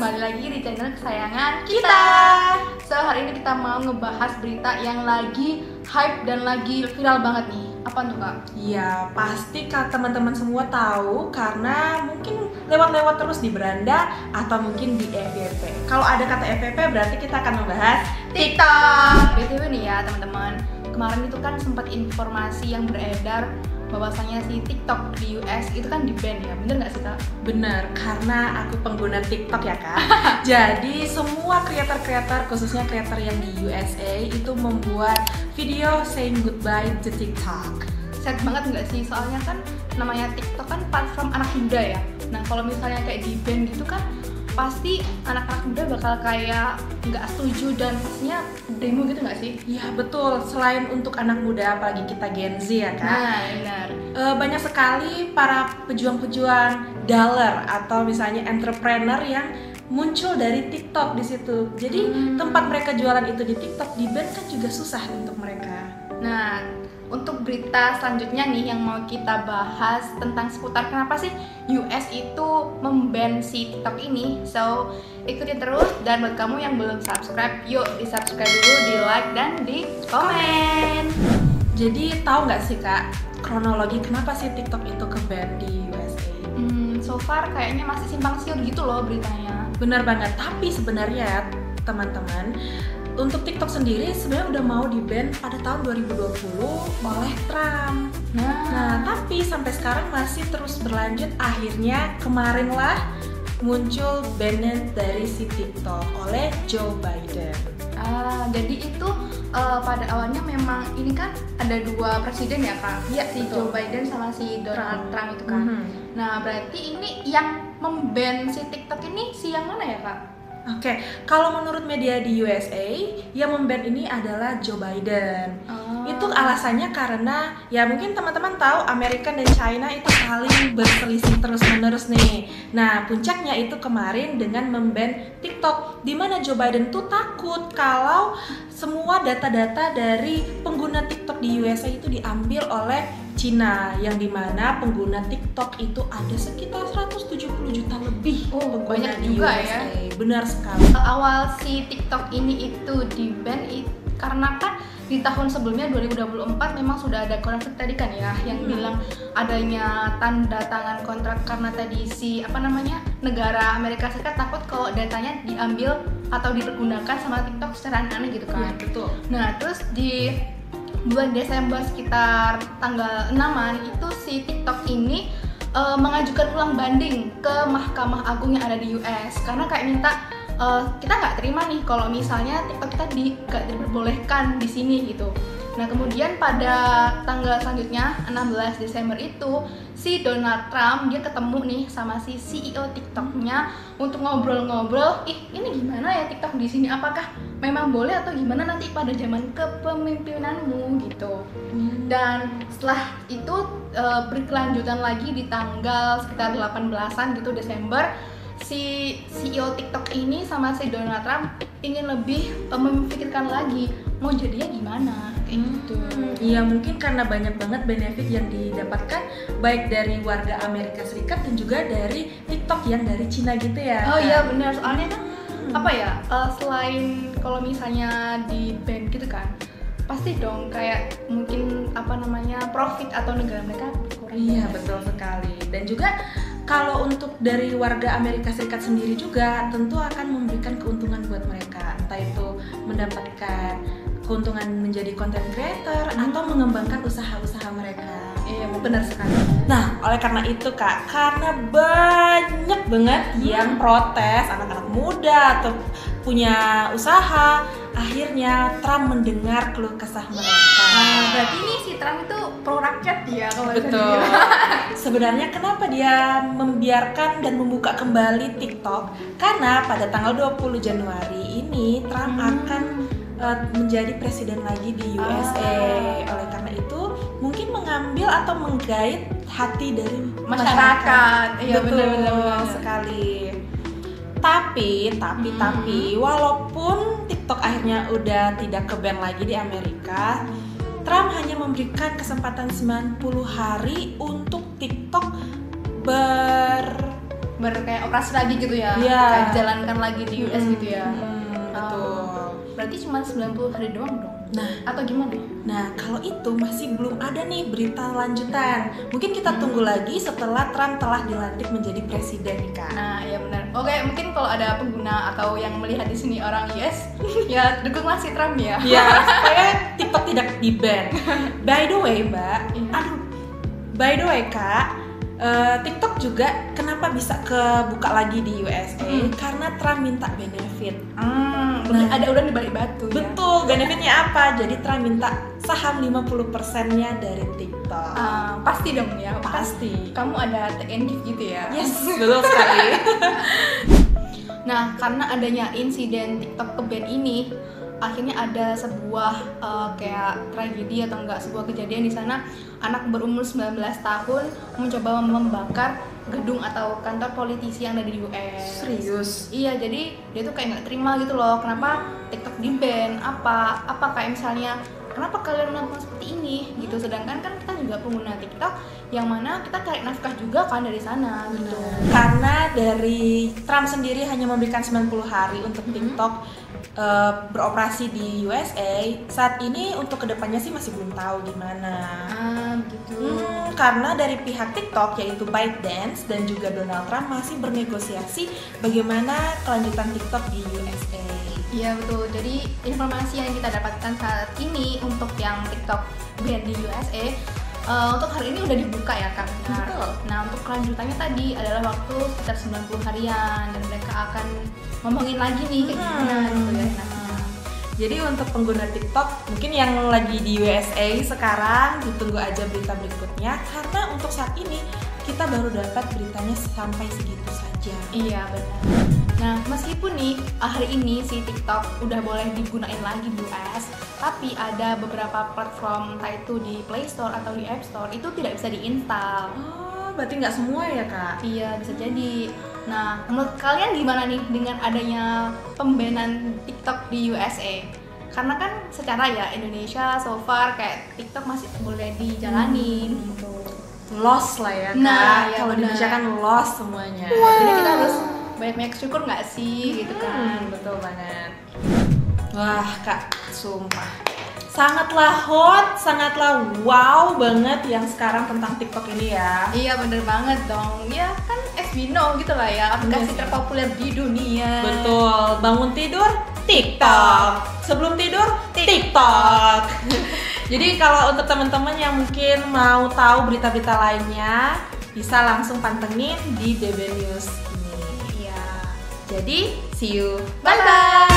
kembali lagi di channel kesayangan kita. So, hari ini kita mau ngebahas berita yang lagi hype dan lagi viral banget nih. Apa tuh Kak? Ya, pasti teman-teman semua tahu karena mungkin lewat-lewat terus di beranda atau mungkin di FYP. Kalau ada kata FYP berarti kita akan membahas TikTok. BTW nih ya teman-teman, kemarin itu kan sempat informasi yang beredar bahwasanya si TikTok di US itu kan di-ban ya, bener nggak sih Kak? benar, karena aku pengguna TikTok ya Kak. Jadi semua kreator-kreator, khususnya kreator yang di USA itu membuat video saying goodbye to TikTok. Sad banget nggak sih? Soalnya kan namanya TikTok kan platform anak muda ya. Nah kalau misalnya kayak di-ban gitu kan pasti anak-anak muda bakal kayak nggak setuju dan pastinya demo gitu nggak sih? Ya betul, selain untuk anak muda apalagi kita Gen Z ya Kak. Nah benar. Banyak sekali para pejuang-pejuang dollar atau misalnya entrepreneur yang muncul dari TikTok di situ. Jadi tempat mereka jualan itu di TikTok, di ban kan juga susah untuk mereka. Nah, untuk berita selanjutnya nih yang mau kita bahas tentang seputar kenapa sih US itu memban si TikTok ini. So, ikutin terus dan buat kamu yang belum subscribe, yuk di subscribe dulu, di like dan di komen. Jadi tahu nggak sih Kak kronologi kenapa sih TikTok itu ke-ban di USA? So far kayaknya masih simpang siur gitu loh beritanya. Benar banget, tapi sebenarnya teman-teman, untuk TikTok sendiri sebenarnya udah mau di-ban pada tahun 2020 oleh Trump. Nah, tapi sampai sekarang masih terus berlanjut. Akhirnya kemarin lah muncul ban dari si TikTok oleh Joe Biden. Jadi itu pada awalnya memang ini kan ada dua presiden ya Kak? Iya, si betul. Joe Biden sama si Donald Trump itu kan. Nah berarti ini yang memban si TikTok ini si yang mana ya Kak? Oke, kalau menurut media di USA, yang memban ini adalah Joe Biden. Itu alasannya karena ya mungkin teman-teman tahu Amerika dan China itu saling berselisih terus-menerus nih. Nah, puncaknya itu kemarin dengan memban TikTok, di mana Joe Biden tuh takut kalau semua data-data dari pengguna TikTok di USA itu diambil oleh Cina, yang dimana pengguna TikTok itu ada sekitar 170 juta lebih pengguna banyak di juga USA. ya. Benar sekali. Awal si TikTok ini itu di-ban karena kan di tahun sebelumnya 2024 memang sudah ada konflik tadi kan ya yang bilang adanya tanda tangan kontrak karena tadi si negara Amerika Serikat takut kalau datanya diambil atau dipergunakan sama TikTok secara aneh gitu kan. Iya, betul. Nah, terus di bulan Desember sekitar tanggal 6-an itu si TikTok ini mengajukan ulang banding ke Mahkamah Agung yang ada di US karena kayak minta kita nggak terima nih kalau misalnya TikTok kita nggak diperbolehkan di sini gitu. Nah kemudian pada tanggal selanjutnya 16 Desember itu si Donald Trump dia ketemu nih sama si CEO TikToknya untuk ngobrol-ngobrol. Ini gimana ya TikTok di sini? Apakah memang boleh atau gimana nanti pada zaman kepemimpinanmu gitu? Dan setelah itu berkelanjutan lagi di tanggal sekitar 18-an gitu Desember, si CEO TikTok ini sama si Donald Trump ingin lebih memikirkan lagi mau jadinya gimana kayak gitu. Iya, mungkin karena banyak banget benefit yang didapatkan baik dari warga Amerika Serikat dan juga dari TikTok yang dari Cina gitu ya. Oh iya benar, soalnya kan selain kalau misalnya di ban gitu kan pasti dong kayak mungkin profit atau negara mereka kurang. Iya, betul sekali. Dan juga kalau untuk dari warga Amerika Serikat sendiri juga tentu akan memberikan keuntungan buat mereka, entah itu mendapatkan keuntungan menjadi content creator atau mengembangkan usaha-usaha mereka. Iya benar sekali. Nah, oleh karena itu Kak, karena banyak banget yang protes, anak-anak muda atau punya usaha, akhirnya Trump mendengar keluh kesah mereka. Berarti ini si Trump itu pro rakyat ya kalau bisa Betul. dibilang. Sebenarnya kenapa dia membiarkan dan membuka kembali TikTok? Karena pada tanggal 20 Januari ini Trump akan menjadi presiden lagi di USA. Oleh karena itu mungkin mengambil atau menggait hati dari Masyarakat. Iya benar sekali. Tapi walaupun TikTok akhirnya udah tidak ke-ban lagi di Amerika, Trump hanya memberikan kesempatan 90 hari untuk TikTok kayak operasi lagi gitu ya, Iya. kayak jalankan lagi di US gitu ya. Betul. Berarti cuma 90 hari doang dong? Nah, Atau gimana? Nah, kalau itu masih belum ada nih berita lanjutan. Mungkin kita tunggu lagi setelah Trump telah dilantik menjadi presiden nih, Kak. Nah, ya benar. Oke, mungkin kalau ada pengguna atau yang melihat di sini orang US, ya dukunglah si Trump ya. Ya, supaya TikTok tidak di-ban. By the way, Mbak. Iya. By the way, Kak. TikTok juga kenapa bisa kebuka lagi di USA? Karena Trump minta benefit. Ada udah di balik batu ya. Betul, benefitnya apa? Jadi Trump minta saham 50%-nya dari TikTok. Pasti dong ya. Pasti. Kamu ada take and give gitu ya. Yes, betul sekali. Nah, karena adanya insiden TikTok ke-ban ini, akhirnya ada sebuah kayak tragedi atau enggak sebuah kejadian di sana. Anak berumur 19 tahun mencoba membakar gedung atau kantor politisi yang ada di US. Serius? Iya, jadi dia tuh kayak nggak terima gitu loh. Kenapa TikTok di-ban? Apa kayak misalnya kenapa kalian melakukan seperti ini gitu. Sedangkan kan kita juga pengguna TikTok yang mana kita cari nafkah juga kan dari sana gitu. Karena dari Trump sendiri hanya memberikan 90 hari untuk TikTok beroperasi di USA. Saat ini untuk kedepannya sih masih belum tahu gimana. Begitu. Karena dari pihak TikTok yaitu ByteDance dan juga Donald Trump masih bernegosiasi bagaimana kelanjutan TikTok di USA. Iya betul. Jadi informasi yang kita dapatkan saat ini untuk yang TikTok ban di USA untuk hari ini udah dibuka ya Kak. Betul. Nah untuk kelanjutannya tadi adalah waktu sekitar 90 harian dan mereka akan ngomongin lagi nih kayak gimana gitu ya. Jadi untuk pengguna TikTok mungkin yang lagi di USA sekarang ditunggu aja berita berikutnya karena untuk saat ini kita baru dapat beritanya sampai segitu saja. Iya benar. Nah meskipun nih hari ini si TikTok udah boleh digunain lagi di US, tapi ada beberapa platform entah itu di Play Store atau di App Store itu tidak bisa diinstal. Oh, berarti nggak semua ya Kak? Iya bisa jadi. Nah menurut kalian gimana nih dengan adanya pembanan TikTok di USA? Karena kan secara ya Indonesia so far kayak TikTok masih boleh dijalanin gitu. Lost lah ya Kak. Nah, ya kalau di benar. Indonesia kan lost semuanya. Jadi kita harus banyak syukur nggak sih gitu kan? Betul banget. Wah Kak, sumpah sangatlah hot, sangatlah wow banget yang sekarang tentang TikTok ini ya. Iya bener banget dong. Ya kan as we know gitu lah ya, aplikasi terpopuler di dunia. Betul, bangun tidur TikTok, sebelum tidur TikTok. Jadi kalau untuk teman-teman yang mungkin mau tahu berita-berita lainnya, bisa langsung pantengin di DB News ini. Iya. Jadi, see you. Bye bye.